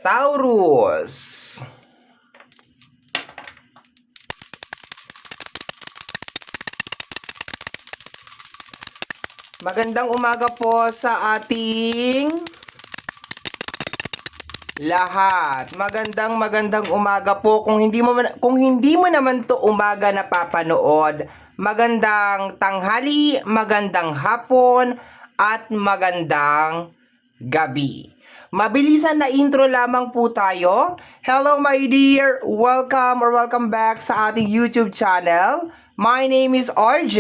Taurus. Magandang umaga po sa ating lahat. Magandang umaga po. Kung hindi mo naman to umaga napapanood, magandang tanghali, magandang hapon, at magandang gabi. Mabilisan na intro lamang po tayo. Hello my dear, welcome back sa ating YouTube channel. My name is RJ,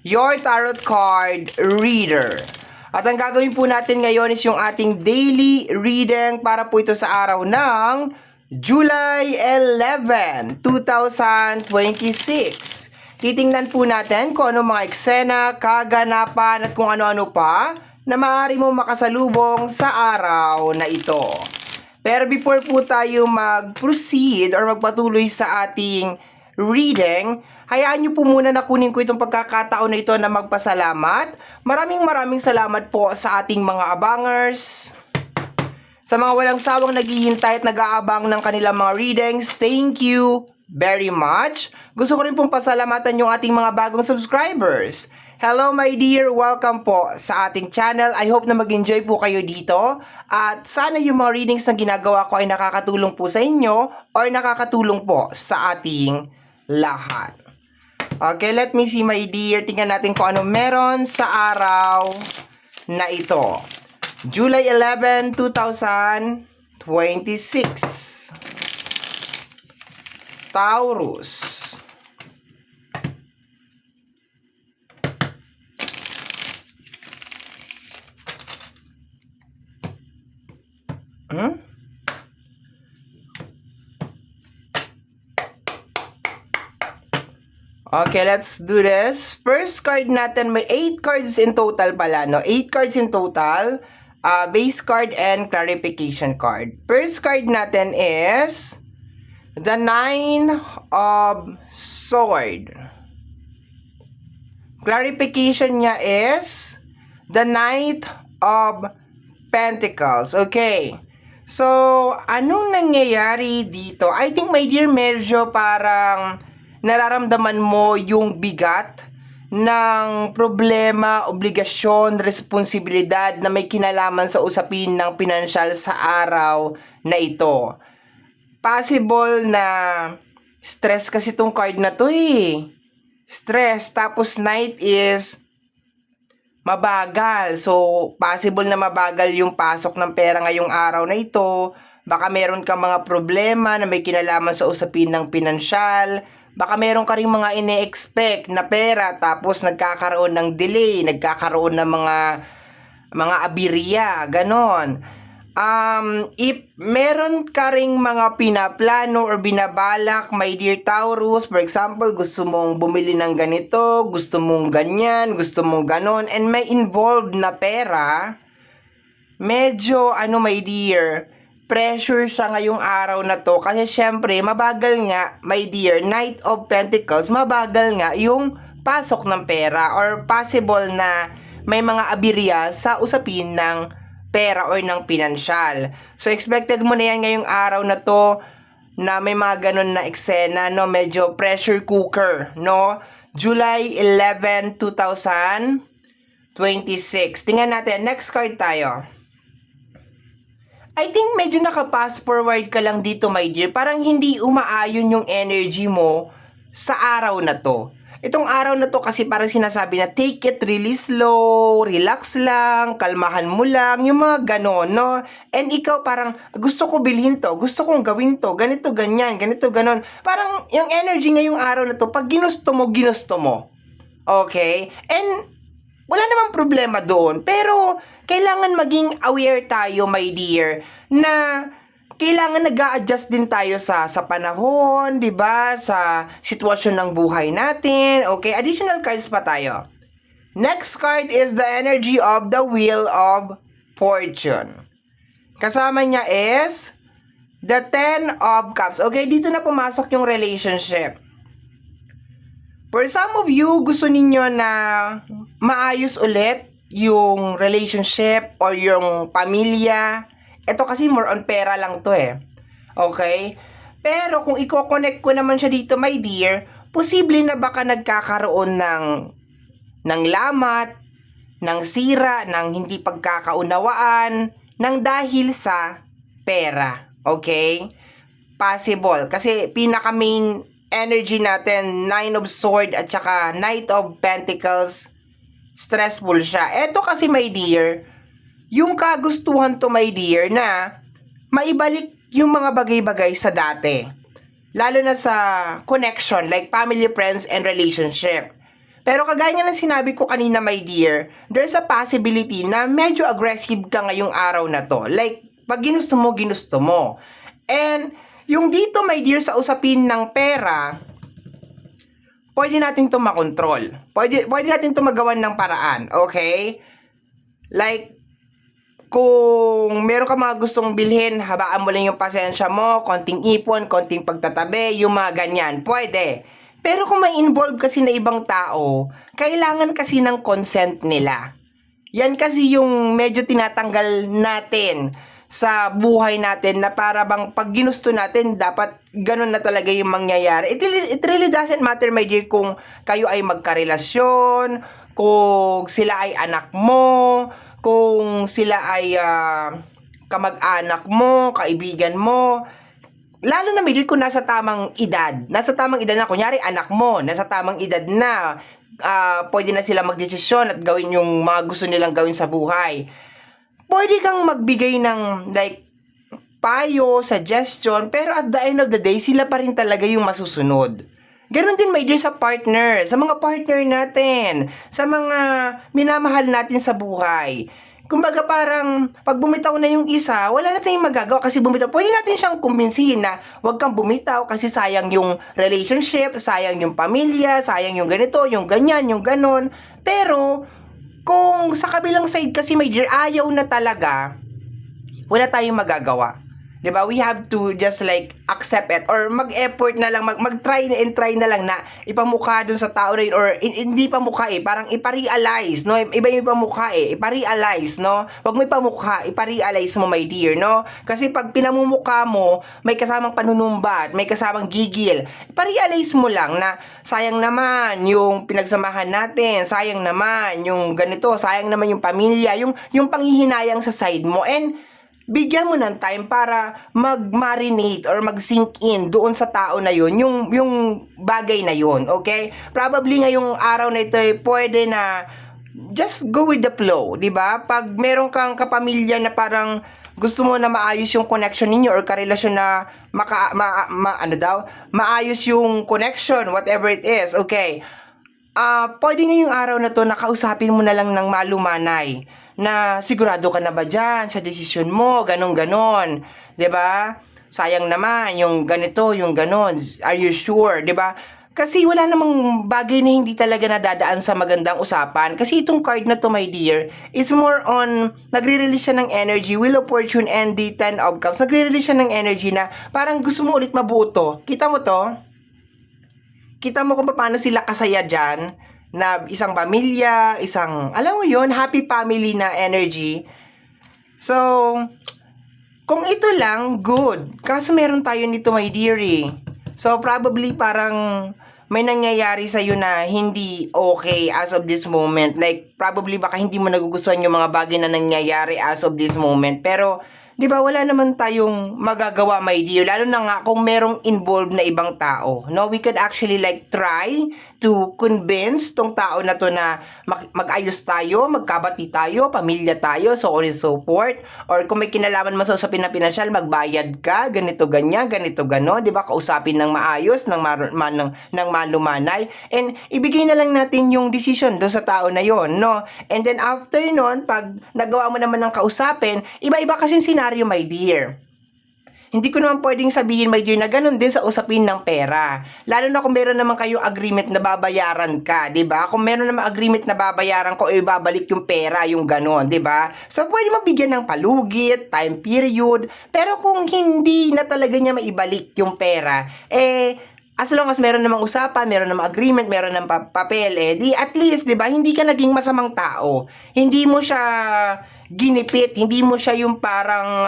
your tarot card reader. At ang gagawin po natin ngayon is yung ating daily reading para po ito sa araw ng July 11, 2026. Titingnan po natin kung ano mga eksena, kaganapan at kung ano-ano pa na maaari mo makasalubong sa araw na ito. Pero before po tayo mag-proceed or magpatuloy sa ating reading, hayaan nyo po muna na kunin ko itong pagkakataon na ito na magpasalamat. Maraming salamat po sa ating mga abangers, sa mga walang sawang naghihintay at nag-aabang ng kanilang mga readings. Thank you very much. Gusto ko rin pong pasalamatan yung ating mga bagong subscribers. Hello my dear, welcome po sa ating channel. I hope na mag-enjoy po kayo dito. At sana yung mga readings na ginagawa ko ay nakakatulong po sa inyo or nakakatulong po sa ating lahat. Okay, let me see my dear. Tingnan natin kung ano meron sa araw na ito. July 11, 2026. Taurus. Okay, let's do this. First card natin, may 8 cards in total pala, no? 8 cards in total. Base card and clarification card. First card natin is the 9 of Sword. Clarification niya is the Knight of Pentacles. Okay. So, anong nangyayari dito? I think, my dear, medyo parang nararamdaman mo yung bigat ng problema, obligasyon, responsibilidad na may kinalaman sa usapin ng pinansyal sa araw na ito. Possible na stress kasi tong card na to eh. Stress. Tapos Knight is mabagal. So, possible na mabagal yung pasok ng pera ngayong araw na ito. Baka meron ka mga problema na may kinalaman sa usapin ng pinansyal. Baka meron ka rin mga ine-expect na pera tapos nagkakaroon ng delay, nagkakaroon ng mga abirya, ganon. If meron ka ring mga pinaplano or binabalak, my dear Taurus, for example, gusto mong bumili ng ganito, gusto mong ganyan, gusto mong ganon, and may involved na pera, medyo, my dear, pressure siya ngayong araw na to. Kasi syempre, mabagal nga, my dear, Knight of Pentacles, mabagal nga yung pasok ng pera or possible na may mga abirya sa usapin ng pera or ng pinansyal. So, expected mo na yan ngayong araw na to na may mga ganun na eksena, no? Medyo pressure cooker, no? July 11, 2026. Tingnan natin. Next card tayo. I think medyo naka-fast forward ka lang dito, my dear. Parang hindi umaayon yung energy mo sa araw na to. Itong araw na to kasi parang sinasabi na take it really slow, relax lang, kalmahan mo lang, yung mga ganon, no? And ikaw parang, gusto ko bilhin to, gusto kong gawin to, ganito, ganyan, ganito, ganon. Parang yung energy ngayong araw na to, pag ginusto mo, ginusto mo. Okay? And wala namang problema doon. Pero, kailangan maging aware tayo, my dear, na kailangan nag-a-adjust din tayo sa panahon, 'di ba? Sa sitwasyon ng buhay natin. Okay, additional cards pa tayo. Next card is the energy of the Wheel of Fortune. Kasama niya is the 10 of Cups. Okay, dito na pumasok yung relationship. For some of you, gusto ninyo na maayos ulit yung relationship or yung pamilya. Ito kasi more on pera lang to eh. Okay? Pero kung i-connect ko naman siya dito, my dear, posible na baka nagkakaroon ng lamat, ng sira, ng hindi pagkakaunawaan, ng dahil sa pera. Okay? Possible. Kasi pinaka main energy natin, Nine of Swords at saka Knight of Pentacles, stressful siya. Eto kasi, my dear, yung kagustuhan to, my dear, na maibalik yung mga bagay-bagay sa dati. Lalo na sa connection, like family, friends, and relationship. Pero kagaya nga ng sinabi ko kanina, my dear, there's a possibility na medyo aggressive ka ngayong araw na to. Like, pag ginusto mo, ginusto mo. And, yung dito, my dear, sa usapin ng pera, pwede natin to makontrol. Pwede natin to magawan ng paraan, okay? Like, kung meron ka mga gustong bilhin, habaan mo lang yung pasensya mo, konting ipon, konting pagtatabi, yung mga ganyan, pwede. Pero kung may involve kasi na ibang tao, kailangan kasi ng consent nila. Yan kasi yung medyo tinatanggal natin sa buhay natin na para bang pag ginusto natin, dapat ganun na talaga yung mangyayari. It really doesn't matter, my dear, kung kayo ay magkarelasyon, kung sila ay anak mo, kung sila ay kamag-anak mo, kaibigan mo. Lalo na, my dear, kung nasa tamang edad. Nasa tamang edad na, kunyari anak mo, nasa tamang edad na, pwede na sila magdesisyon at gawin yung mga gusto nilang gawin sa buhay. Pwede kang magbigay ng like payo, suggestion, pero at the end of the day, sila pa rin talaga yung masusunod. Ganon din, my dear, sa partner, sa mga partner natin, sa mga minamahal natin sa buhay. Kumbaga parang, pag bumitaw na yung isa, wala na tayong magagawa kasi bumitaw. Pwede natin siyang kumbinsihin na huwag kang bumitaw kasi sayang yung relationship, sayang yung pamilya, sayang yung ganito, yung ganyan, yung ganon. Pero, kung sa kabilang side kasi, my dear, ayaw na talaga, wala tayong magagawa. Diba? We have to just like accept it or mag-effort na lang, mag-try and try na lang na ipamukha dun sa tao na yun or hindi pamukha eh, parang ipa-realize, no? Iba yung pamukha eh, ipa-realize, no? Wag mo ipamukha, ipa-realize mo, my dear, no? Kasi pag pinamumukha mo, may kasamang panunumbat, may kasamang gigil. Ipa-realize mo lang na sayang naman yung pinagsamahan natin, sayang naman yung ganito, sayang naman yung pamilya, yung panghihinayang sa side mo, and bigyan mo ng time para mag-marinate or mag-sink in doon sa tao na yun, yung bagay na yun, okay? Probably ngayong araw na ito, pwede na just go with the flow, di ba? Pag meron kang kapamilya na parang gusto mo na maayos yung connection ninyo or karelasyon na maayos yung connection, whatever it is, okay? Pwede ngayong araw na to, nakausapin mo na lang ng malumanay na sigurado ka na ba dyan sa desisyon mo, ganon-ganon, 'di ba? Sayang naman yung ganito, yung ganon. Are you sure, 'di ba? Kasi wala namang bagay na hindi talaga nadadaan sa magandang usapan. Kasi itong card na to, my dear, is more on nagre-release siya ng energy, Wheel of Fortune and the Ten of Cups. Nagre-release siya ng energy na parang gusto mo ulit mabuo to. Kita mo to? Kita mo kung paano sila kasaya dyan, na isang pamilya, isang, alam mo yon, happy family na energy. So, kung ito lang, good. Kaso meron tayo nito, my dearie. So, probably parang may nangyayari sa'yo na hindi okay as of this moment. Like, probably baka hindi mo nagugustuhan yung mga bagay na nangyayari as of this moment. Pero, di ba, wala naman tayong magagawa, my dear. Lalo na nga kung merong involved na ibang tao. No, we could actually like try to convince tong tao na to na mag-ayos tayo, magkabati tayo, pamilya tayo, so on and so forth. Or kung may kinalaman mo sa usapin na pinansyal, magbayad ka, ganito ganyan, ganito gano, di ba? Kausapin ng maayos, ng malumanay. And ibigay na lang natin yung decision doon sa tao na yon, no? And then after nun, pag nagawa mo naman ng kausapin, iba-iba kasing scenario, my dear. Hindi ko naman pwedeng sabihin, my dear, na ganun din sa usapin ng pera. Lalo na kung meron naman kayong agreement na babayaran ka, 'di ba? Kung meron naman agreement na babayaran ko, ibabalik yung pera, yung ganun, 'di ba? So pwede mabigyan ng palugit, time period, pero kung hindi na talaga niya maibalik yung pera, as long as meron namang usapan, meron namang agreement, meron namang papel, di at least, 'di ba, hindi ka naging masamang tao. ginipit, hindi mo siya yung parang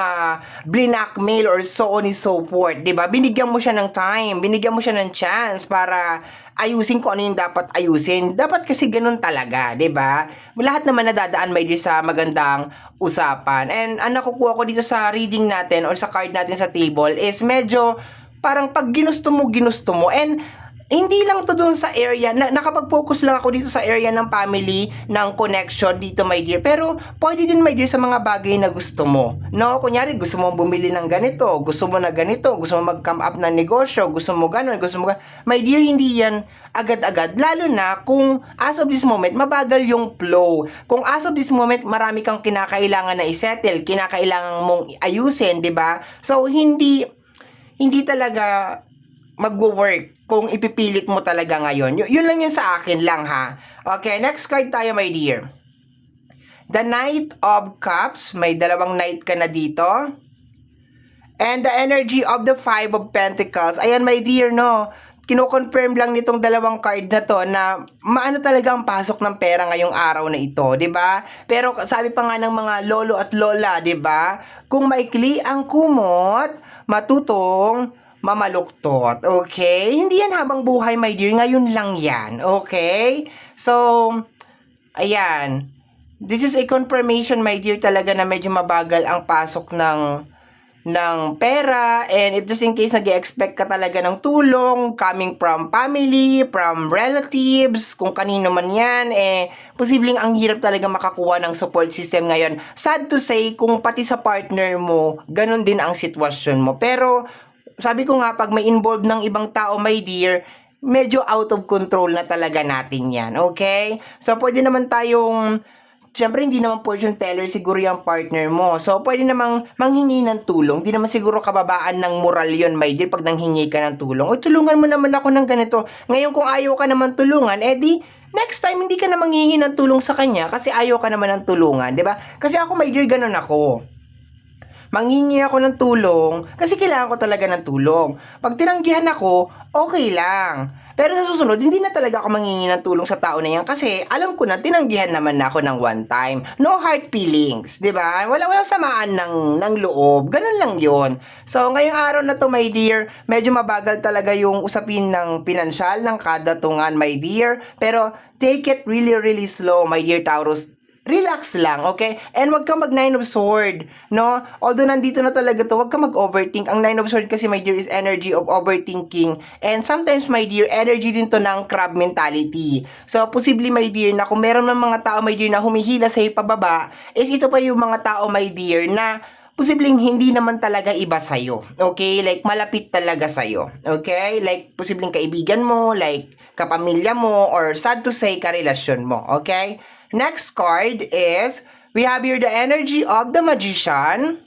blackmail or so on and so forth, 'di ba? Binigyan mo siya ng time, binigyan mo siya ng chance para ayusin kung ano yung dapat ayusin. Dapat kasi ganun talaga, 'di ba? Lahat naman nadadaan may sa magandang usapan. And ang nakukuha ko dito sa reading natin or sa card natin sa table is medyo parang pag ginusto mo. And hindi lang to dun sa area, nakapag-focus lang ako dito sa area ng family, ng connection dito, my dear. Pero, pwede din, my dear, sa mga bagay na gusto mo. No? Kunyari, gusto mo bumili ng ganito, gusto mo na ganito, gusto mo mag-come up ng negosyo, gusto mo ganun, gusto mo ganun. My dear, hindi yan agad-agad. Lalo na kung as of this moment, mabagal yung flow. Kung as of this moment, marami kang kinakailangan na isettle, kinakailangan mong ayusin, di ba? So, hindi talaga magwo-work kung ipipilit mo talaga ngayon. Yun lang yun sa akin lang, ha. Okay, next card tayo, my dear. The Knight of Cups. May dalawang knight ka na dito. And the energy of the Five of Pentacles. Ayan, my dear, no. Kino-confirm lang nitong dalawang card na to na maano talaga ang pasok ng pera ngayong araw na ito, 'di ba? Pero sabi pa nga ng mga lolo at lola, 'di ba? Kung maikli ang kumot, matutong mamaluktot. Okay? Hindi yan habang buhay, my dear. Ngayon lang yan. Okay? So, ayan. This is a confirmation, my dear, talaga na medyo mabagal ang pasok ng pera, and if just in case nag-expect ka talaga ng tulong coming from family, from relatives, kung kanino man yan, posibleng ang hirap talaga makakuha ng support system ngayon. Sad to say, kung pati sa partner mo, ganun din ang sitwasyon mo. Pero, sabi ko nga, pag may involved ng ibang tao, my dear, medyo out of control na talaga natin yan, okay? So, pwede naman tayong siyempre, hindi naman fortune teller siguro yung partner mo. So, pwede namang manghingi ng tulong. Hindi naman siguro kababaan ng moral yon, my dear, pag nanghingi ka ng tulong. O, tulungan mo naman ako ng ganito. Ngayon, kung ayaw ka naman tulungan, di, next time, hindi ka na manghingi ng tulong sa kanya kasi ayaw ka naman ng tulungan, di ba? Kasi ako, my dear, ganun ako. Manghingi ako ng tulong kasi kailangan ko talaga ng tulong. Pag tinanggihan ako, okay lang. Pero sa susunod, hindi na talaga ako manghingi ng tulong sa tao na yan kasi alam ko na tinanggihan naman na ako ng one time. No hard feelings, di ba? Walang samaan ng loob. Ganun lang yon. So, ngayong araw na to, my dear, medyo mabagal talaga yung usapin ng pinansyal, ng kadatungan, my dear. Pero, take it really, really slow, my dear Taurus. Relax lang, okay? And wag kang mag Nine of Sword, no? Although nandito na talaga to, wag kang mag-overthink. Ang Nine of Sword kasi, my dear, is energy of overthinking. And sometimes, my dear, energy din to ng crab mentality. So, possibly, my dear, na kung meron ng mga tao, my dear, na humihila sa'yo pababa, is ito pa yung mga tao, my dear, na posibleng hindi naman talaga iba sa'yo. Okay? Like, malapit talaga sa'yo. Okay? Like, posibleng kaibigan mo, like, kapamilya mo, or sad to say, karelasyon mo. Okay? Next card is, we have here the energy of the Magician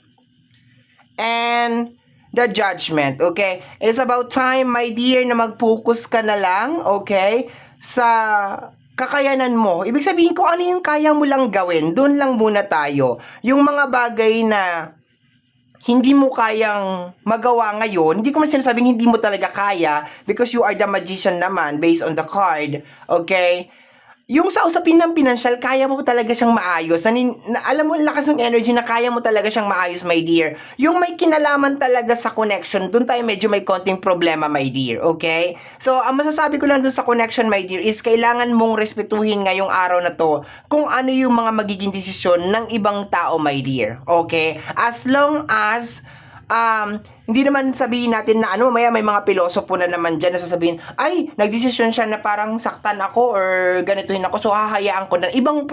and the Judgment, okay? It's about time, my dear, na mag-focus ka na lang, okay, sa kakayanan mo. Ibig sabihin ko, ano yung kaya mo lang gawin, doon lang muna tayo. Yung mga bagay na hindi mo kayang magawa ngayon, hindi ko man sinasabing hindi mo talaga kaya because you are the magician naman based on the card, okay? Yung sa usapin ng pinansyal, kaya mo talaga siyang maayos. Alam mo, lakas ng energy na kaya mo talaga siyang maayos, my dear. Yung may kinalaman talaga sa connection, dun tayo medyo may konting problema, my dear. Okay? So, ang masasabi ko lang dun sa connection, my dear, is kailangan mong respetuhin ngayong araw na to kung ano yung mga magiging desisyon ng ibang tao, my dear. Okay? As long as hindi naman sabihin natin na maya may mga pilosopo na naman dyan na sasabihin, ay, nagdesisyon siya na parang saktan ako or ganituhin ako, so hahayaan ko na. Ibang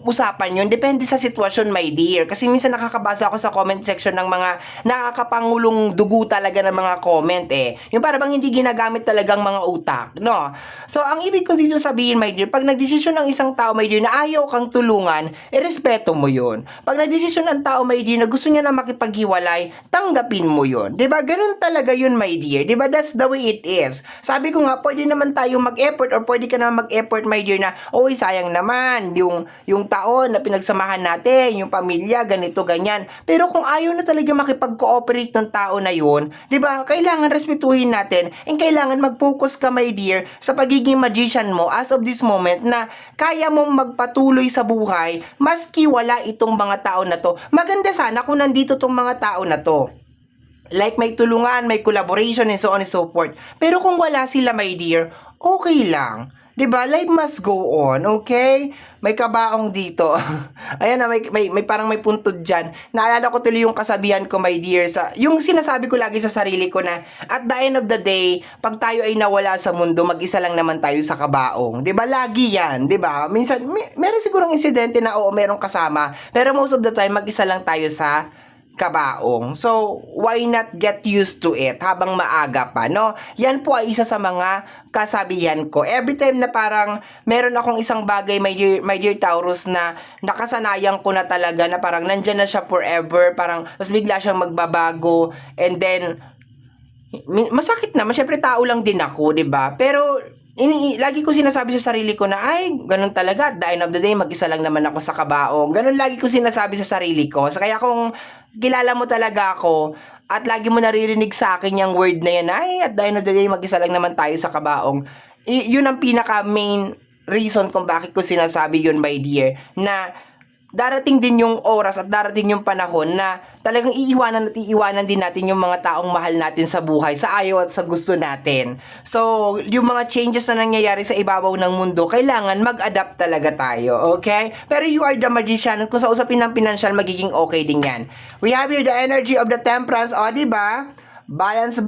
usapan yun. Depende sa sitwasyon, my dear. Kasi minsan nakakabasa ako sa comment section ng mga nakakapangulong dugo talaga ng mga comment Yung para bang hindi ginagamit talagang mga utak, no? So, ang ibig ko dito sabihin, my dear, pag nagdesisyon ng isang tao, my dear, na ayaw kang tulungan, respeto mo yun. Pag nagdesisyon ng tao, my dear, na gusto niya na makipaghiwalay, tanggapin mo yun. 'Di ba? Ganun talaga yun, my dear. 'Di ba? That's the way it is. Sabi ko nga, pwede naman tayo mag-effort or pwede ka naman mag-effort, my dear, na, oy, sayang naman, yung taon na pinagsamahan natin, yung pamilya, ganito, ganyan. Pero kung ayaw na talaga makipag-cooperate ng tao na yun, 'di ba? Kailangan respetuhin natin and kailangan mag-focus ka, my dear, sa pagiging magician mo as of this moment na kaya mong magpatuloy sa buhay maski wala itong mga tao na to. Maganda sana kung nandito tong mga tao na to. Like may tulungan, may collaboration and so on and so forth. Pero kung wala sila, my dear, okay lang. 'Di ba? Life must go on, okay? May kabaong dito. Ayan na, may parang may puntod diyan. Naalala ko tuloy yung kasabihan ko, my dear, sa yung sinasabi ko lagi sa sarili ko na at the end of the day, pag tayo ay nawala sa mundo, mag-isa lang naman tayo sa kabaong. 'Di ba? Lagi 'yan, 'di ba? Minsan meron sigurong insidente na oo, merong kasama, pero most of the time mag-isa lang tayo sa kabaong. So, why not get used to it habang maaga pa, no? Yan po ay isa sa mga kasabihan ko. Every time na parang meron akong isang bagay, my dear Taurus, na nakasanayan ko na talaga, na parang nandyan na siya forever, parang tapos bigla siyang magbabago, and then, masakit naman. Syempre, tao lang din ako, 'di ba? Pero, lagi ko sinasabi sa sarili ko na, ay, ganun talaga, at the end of the day, mag-isa lang naman ako sa kabaong. Ganun lagi ko sinasabi sa sarili ko. So, kaya kung kilala mo talaga ako, at lagi mo naririnig sa akin yung word na yan, ay, at the end of the day, mag-isa lang naman tayo sa kabaong. Yun ang pinaka-main reason kung bakit ko sinasabi yun, my dear, na darating din yung oras at darating yung panahon na talagang iiwanan din natin yung mga taong mahal natin sa buhay, sa ayaw at sa gusto natin. So, yung mga changes na nangyayari sa ibabaw ng mundo, kailangan mag-adapt talaga tayo, okay? Pero you are the magician, at kung sa usapin ng financial, magiging okay din yan. We have here the energy of the temperance, o, diba? Balance,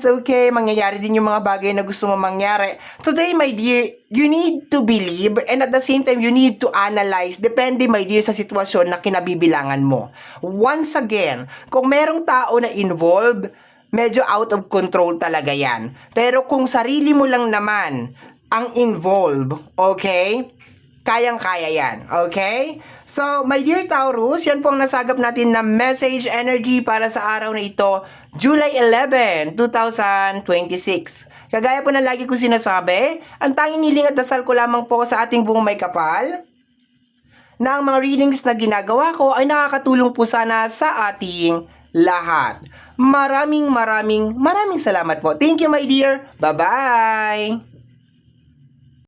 okay? Mangyayari din yung mga bagay na gusto mo mangyari. Today, my dear, you need to believe, and at the same time, you need to analyze. Depende, my dear, sa sitwasyon na kinabibilangan mo. Once again, kung merong tao na involved, medyo out of control talaga yan. Pero kung sarili mo lang naman ang involved, okay? Kayang-kaya yan, okay? So, my dear Taurus, yan po ang nasagap natin na message energy para sa araw na ito, July 11, 2026. Kagaya po na lagi ko sinasabi, ang tanging hiling at dasal ko lamang po sa ating buong may kapal, na ang mga readings na ginagawa ko ay nakakatulong po sana sa ating lahat. Maraming salamat po. Thank you, my dear. Bye-bye!